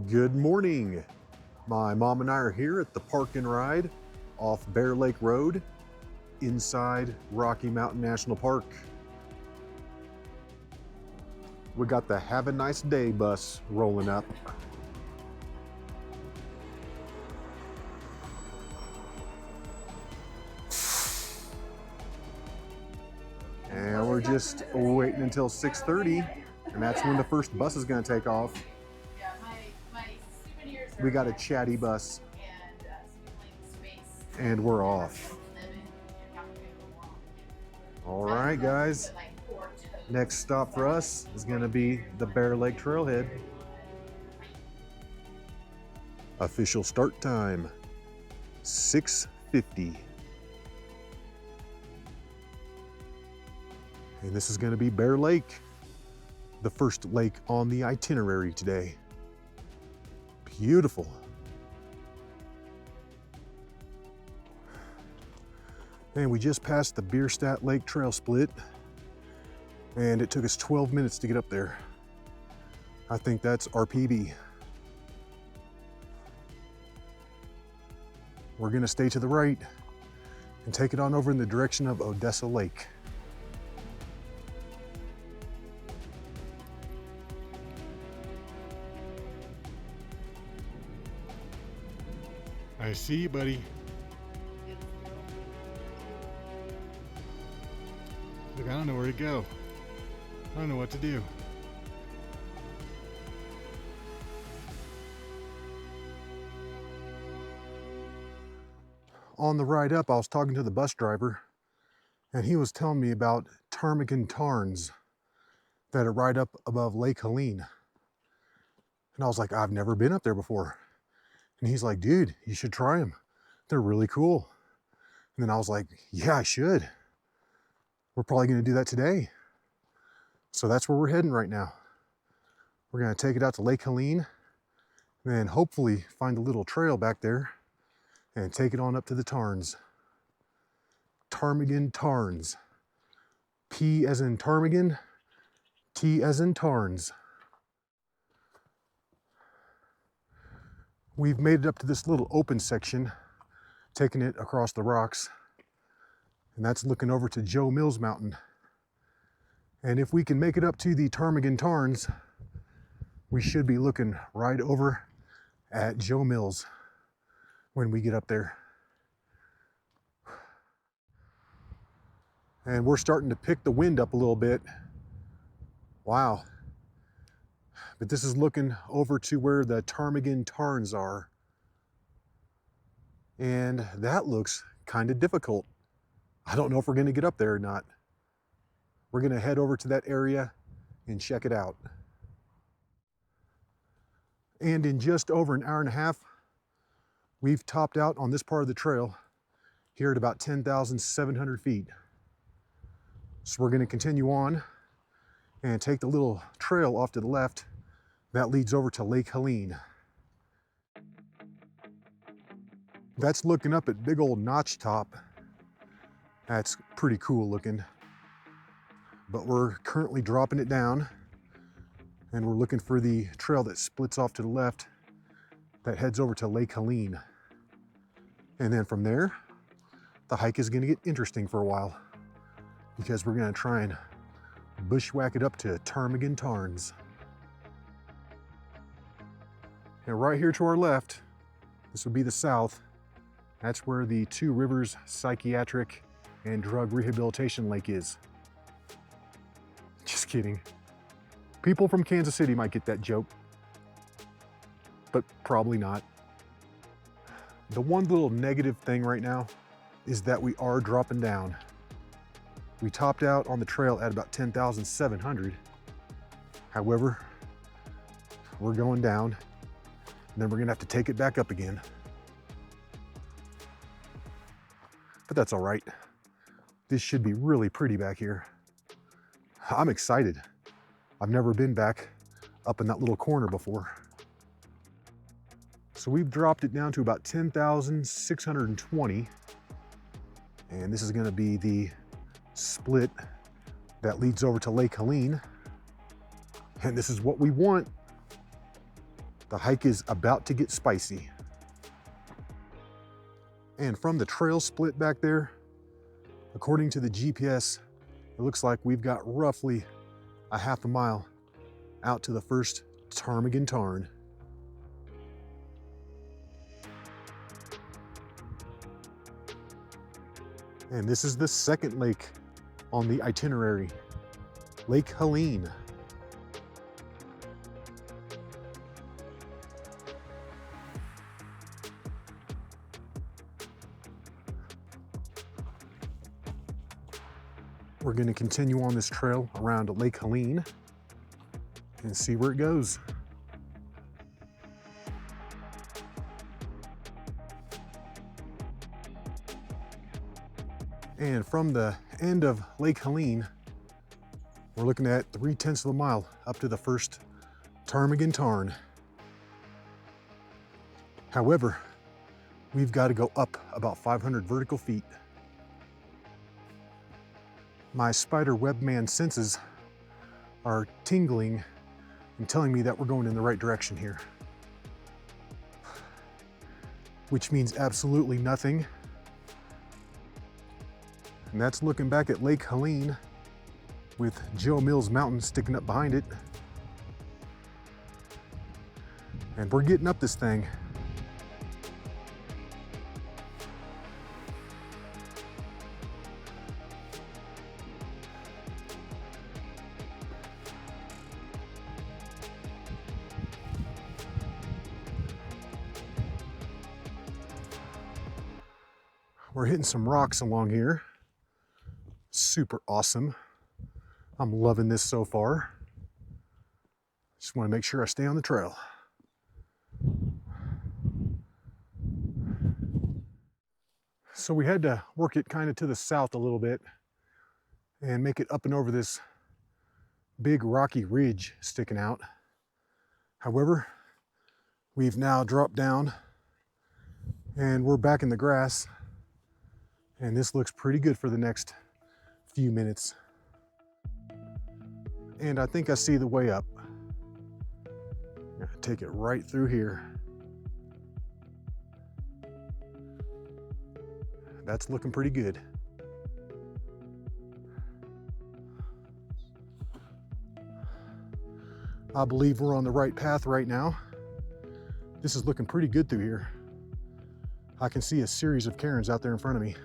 Good morning. My mom and I are here at the Park and Ride off Bear Lake Road inside Rocky Mountain National Park. We got the Have a Nice Day bus rolling up. And we're just waiting until 6:30, and that's when the first bus is going to take off. We got a chatty bus, and we're off. All right, guys. Next stop for us is going to be the Bear Lake Trailhead. Official start time, 6:50. And this is going to be Bear Lake, the first lake on the itinerary today. Beautiful. And we just passed the Bierstadt Lake Trail Split, and it took us 12 minutes to get up there. I think that's RPB. We're gonna stay to the right and take it on over in the direction of Odessa Lake. I see you, buddy. Look, I don't know where to go. I don't know what to do. On the ride up, I was talking to the bus driver, and he was telling me about Ptarmigan Tarns that are right up above Lake Helene. And I was like, I've never been up there before. And he's like, dude, you should try them. They're really cool. And then I was like, yeah, I should. We're probably gonna do that today. So that's where we're heading right now. We're gonna take it out to Lake Helene, and then hopefully find a little trail back there and take it on up to the Tarns. Ptarmigan Tarns. P as in ptarmigan, T as in Tarns. We've made it up to this little open section, taking it across the rocks, and that's looking over to Joe Mills Mountain. And if we can make it up to the Ptarmigan Tarns, we should be looking right over at Joe Mills when we get up there. And we're starting to pick the wind up a little bit. Wow. But this is looking over to where the Ptarmigan Tarns are. And that looks kind of difficult. I don't know if we're going to get up there or not. We're going to head over to that area and check it out. And in just over an hour and a half, we've topped out on this part of the trail here at about 10,700 feet. So we're going to continue on and take the little trail off to the left that leads over to Lake Helene. That's looking up at big old Notch Top. That's pretty cool looking. But we're currently dropping it down, and we're looking for the trail that splits off to the left that heads over to Lake Helene. And then from there, the hike is going to get interesting for a while, because we're going to try and bushwhack it up to Ptarmigan Tarns. And right here to our left, this would be the south. That's where the Two Rivers Psychiatric and Drug Rehabilitation Lake is. Just kidding. People from Kansas City might get that joke, but probably not. The one little negative thing right now is that we are dropping down. We topped out on the trail at about 10,700. However, we're going down, and then we're gonna have to take it back up again. But that's all right. This should be really pretty back here. I'm excited. I've never been back up in that little corner before. So we've dropped it down to about 10,620. And this is gonna be the split that leads over to Lake Helene. And this is what we want. The hike is about to get spicy. And from the trail split back there, according to the GPS, it looks like we've got roughly a half a mile out to the first Ptarmigan Tarn. And this is the second lake on the itinerary, Lake Helene. We're going to continue on this trail around Lake Helene and see where it goes. And from the end of Lake Helene, we're looking at 3/10 of a mile up to the first Ptarmigan Tarn. However, we've got to go up about 500 vertical feet. My spider webman senses are tingling and telling me that we're going in the right direction here, which means absolutely nothing. And that's looking back at Lake Helene with Joe Mills Mountain sticking up behind it. And we're getting up this thing. We're hitting some rocks along here. Super awesome. I'm loving this so far. Just want to make sure I stay on the trail. So we had to work it kind of to the south a little bit and make it up and over this big rocky ridge sticking out. However, we've now dropped down and we're back in the grass, and this looks pretty good for the next few minutes. And I think I see the way up. I'm gonna take it right through here. That's looking pretty good. I believe we're on the right path right now. This is looking pretty good through here. I can see a series of cairns out there in front of me.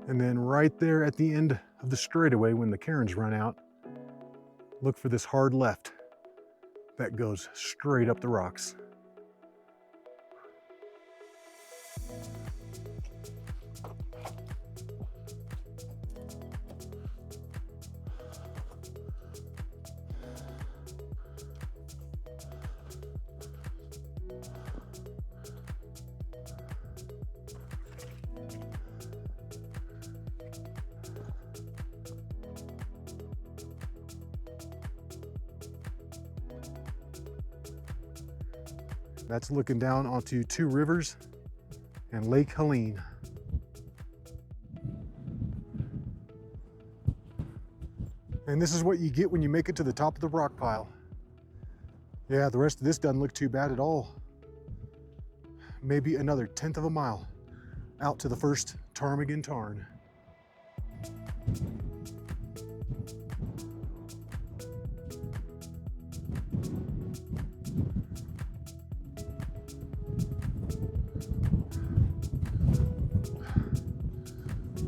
And then right there at the end of the straightaway, when the cairns run out, look for this hard left that goes straight up the rocks. That's looking down onto two rivers and Lake Helene. And this is what you get when you make it to the top of the rock pile. Yeah, the rest of this doesn't look too bad at all. Maybe another 1/10 of a mile out to the first Ptarmigan Tarn.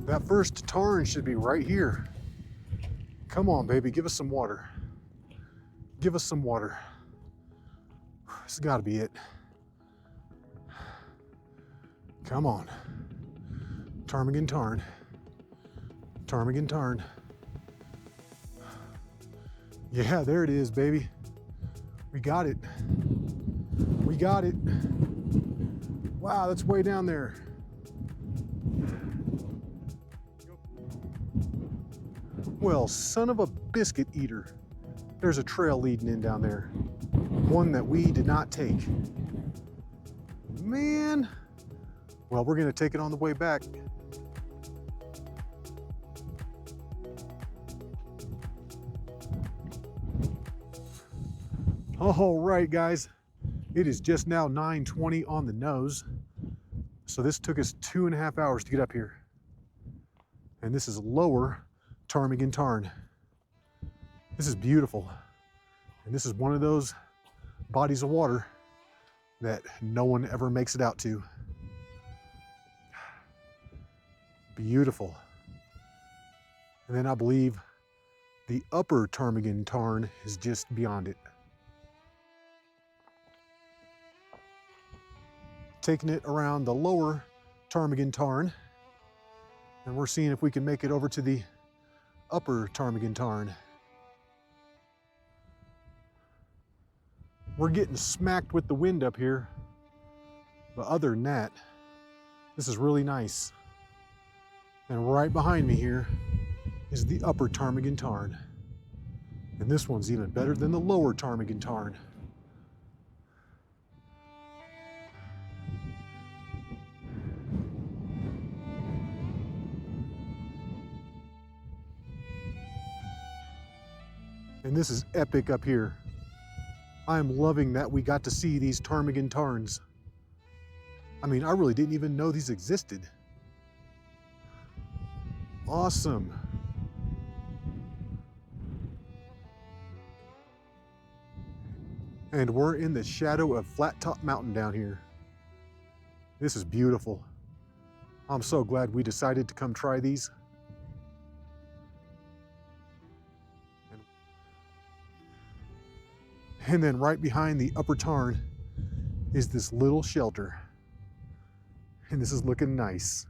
That first tarn should be right here. Come on, baby, give us some water. Give us some water. This has got to be it. Come on. Ptarmigan Tarn. Ptarmigan Tarn. Yeah, there it is, baby. We got it. We got it. Wow, that's way down there. Well, son of a biscuit eater. There's a trail leading in down there. One that we did not take. Man, Well, we're gonna take it on the way back. All right, guys, it is just now 9:20 on the nose. So this took us 2.5 hours to get up here. And this is lower Ptarmigan Tarn. This is beautiful. And this is one of those bodies of water that no one ever makes it out to. Beautiful. And then I believe the upper Ptarmigan Tarn is just beyond it. Taking it around the lower Ptarmigan Tarn, and we're seeing if we can make it over to the upper Ptarmigan Tarn. We're getting smacked with the wind up here, but other than that, this is really nice. And right behind me here is the upper Ptarmigan Tarn. And this one's even better than the lower Ptarmigan Tarn. And this is epic up here. I am loving that we got to see these Ptarmigan Tarns. I mean, I really didn't even know these existed. Awesome. And we're in the shadow of Flat Top Mountain down here. This is beautiful. I'm so glad we decided to come try these. And then right behind the upper tarn is this little shelter. And this is looking nice.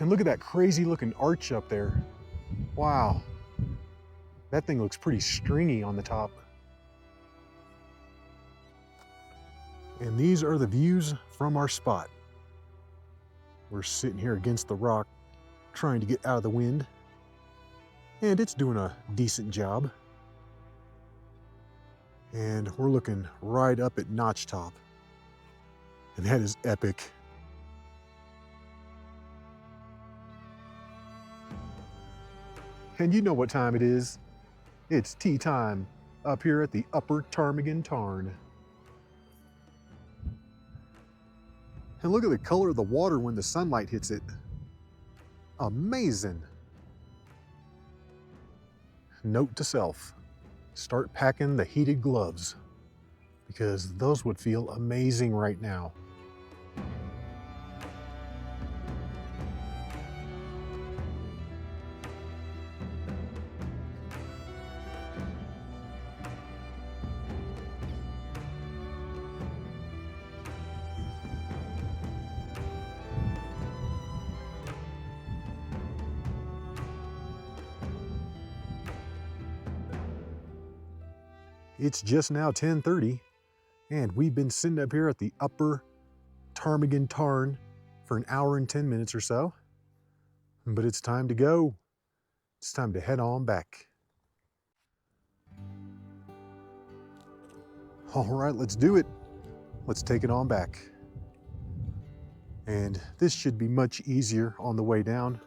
And look at that crazy looking arch up there. Wow. That thing looks pretty stringy on the top. And these are the views from our spot. We're sitting here against the rock, trying to get out of the wind. And it's doing a decent job. And we're looking right up at Notch Top. And that is epic. And you know what time it is. It's tea time up here at the upper Ptarmigan Tarn. And look at the color of the water when the sunlight hits it. Amazing. Note to self, start packing the heated gloves because those would feel amazing right now. It's just now 10:30, and we've been sitting up here at the upper Ptarmigan Tarn for an hour and 10 minutes or so. But it's time to go. It's time to head on back. All right, let's do it. Let's take it on back. And this should be much easier on the way down.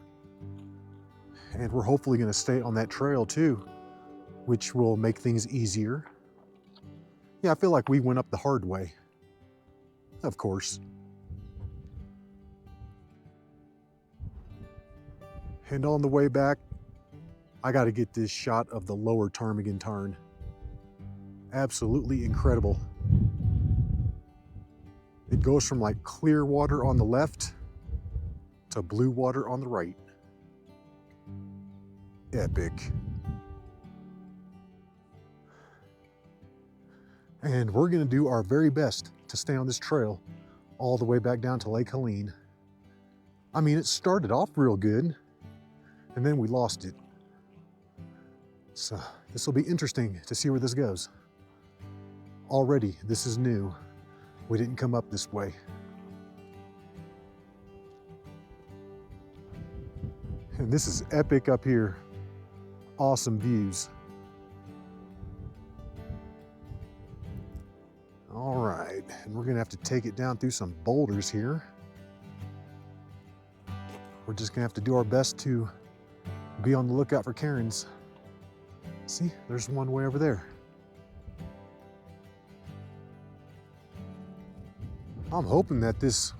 And we're hopefully going to stay on that trail too, which will make things easier. Yeah, I feel like we went up the hard way. Of course. And on the way back, I got to get this shot of the lower Ptarmigan Tarn. Absolutely incredible. It goes from like clear water on the left to blue water on the right. Epic. And we're going to do our very best to stay on this trail all the way back down to Lake Helene. I mean, it started off real good, and then we lost it. So this will be interesting to see where this goes. Already, this is new. We didn't come up this way. And this is epic up here. Awesome views. All right. And we're gonna have to take it down through some boulders here. We're just gonna have to do our best to be on the lookout for cairns. See, there's one way over there. I'm hoping that this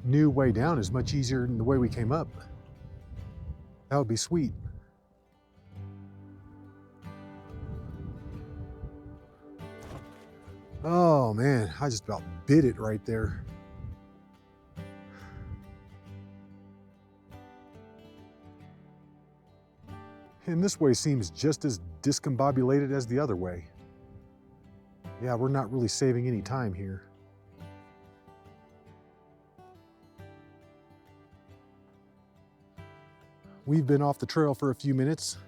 new way down is much easier than the way we came up. That would be sweet. Oh man, I just about bit it right there. And this way seems just as discombobulated as the other way. Yeah, we're not really saving any time here. We've been off the trail for a few minutes,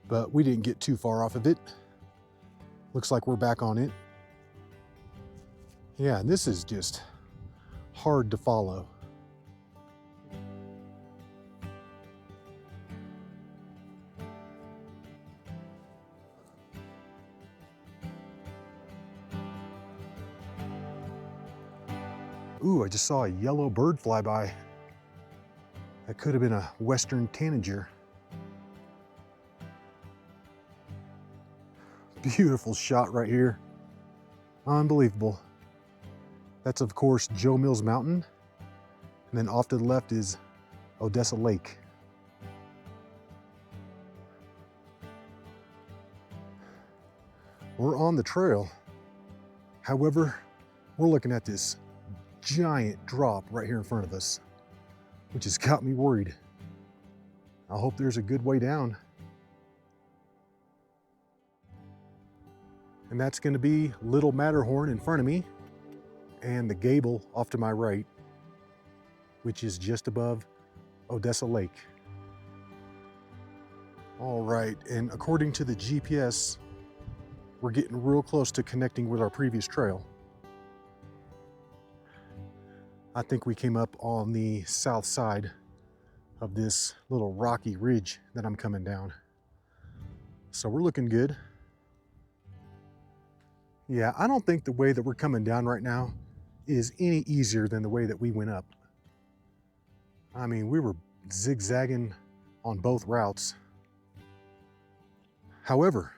but we didn't get too far off of it. Looks like we're back on it. Yeah, and this is just hard to follow. Ooh, I just saw a yellow bird fly by. That could have been a western tanager. Beautiful shot right here. Unbelievable. That's of course Joe Mills Mountain. And then off to the left is Odessa Lake. We're on the trail. However, we're looking at this giant drop right here in front of us, which has got me worried. I hope there's a good way down. And that's going to be Little Matterhorn in front of me and the gable off to my right, which is just above Odessa Lake. All right, and according to the GPS, we're getting real close to connecting with our previous trail. I think we came up on the south side of this little rocky ridge that I'm coming down. So we're looking good. Yeah, I don't think the way that we're coming down right now is any easier than the way that we went up. I mean, we were zigzagging on both routes. However,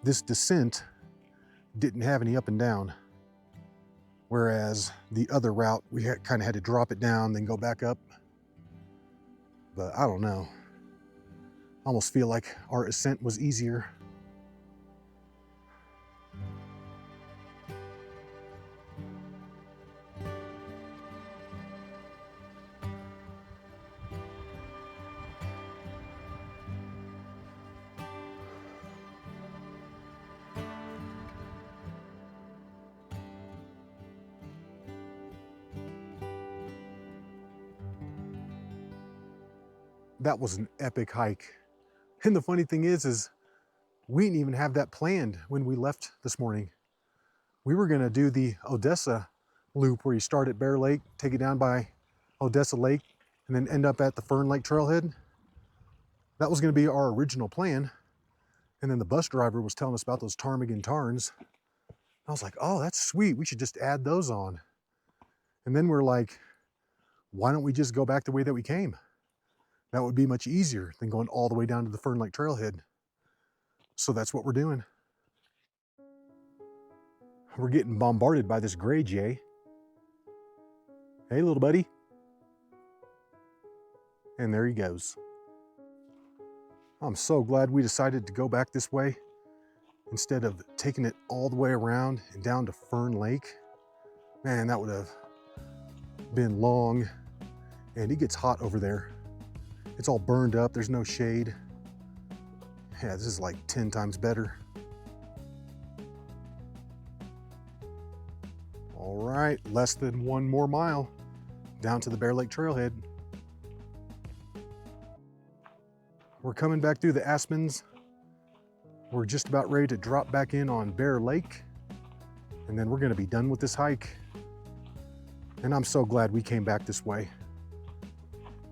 this descent didn't have any up and down. Whereas the other route, we kind of had to drop it down, then go back up. But I don't know. I almost feel like our ascent was easier. That was an epic hike. And the funny thing is we didn't even have that planned when we left this morning. We were gonna do the Odessa loop where you start at Bear Lake, take it down by Odessa Lake, and then end up at the Fern Lake Trailhead. That was gonna be our original plan. And then the bus driver was telling us about those Ptarmigan Tarns. I was like, oh, that's sweet. We should just add those on. And then we're like, why don't we just go back the way that we came? That would be much easier than going all the way down to the Fern Lake Trailhead. So that's what we're doing. We're getting bombarded by this gray jay. Hey, little buddy. And there he goes. I'm so glad we decided to go back this way instead of taking it all the way around and down to Fern Lake. Man, that would have been long, and it gets hot over there. It's all burned up, there's no shade. Yeah, this is like 10 times better. All right, less than 1 more mile down to the Bear Lake Trailhead. We're coming back through the aspens. We're just about ready to drop back in on Bear Lake, and then we're gonna be done with this hike. And I'm so glad we came back this way.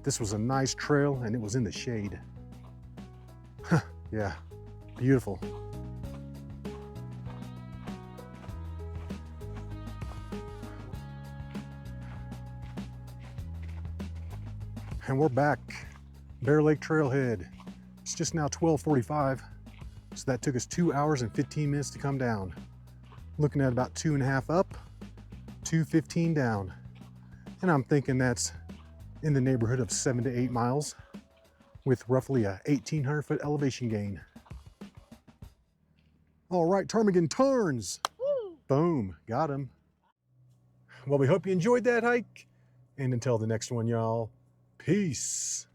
This was a nice trail and it was in the shade. Yeah, beautiful. And we're back, Bear Lake Trailhead. It's just now 12:45, so that took us 2 hours and 15 minutes to come down. Looking at about 2.5 up, 2:15 down. And I'm thinking that's in the neighborhood of 7 to 8 miles with roughly a 1,800 foot elevation gain. All right, Ptarmigan Tarns. Woo. Boom, got him. Well, we hope you enjoyed that hike. And until the next one, y'all, peace.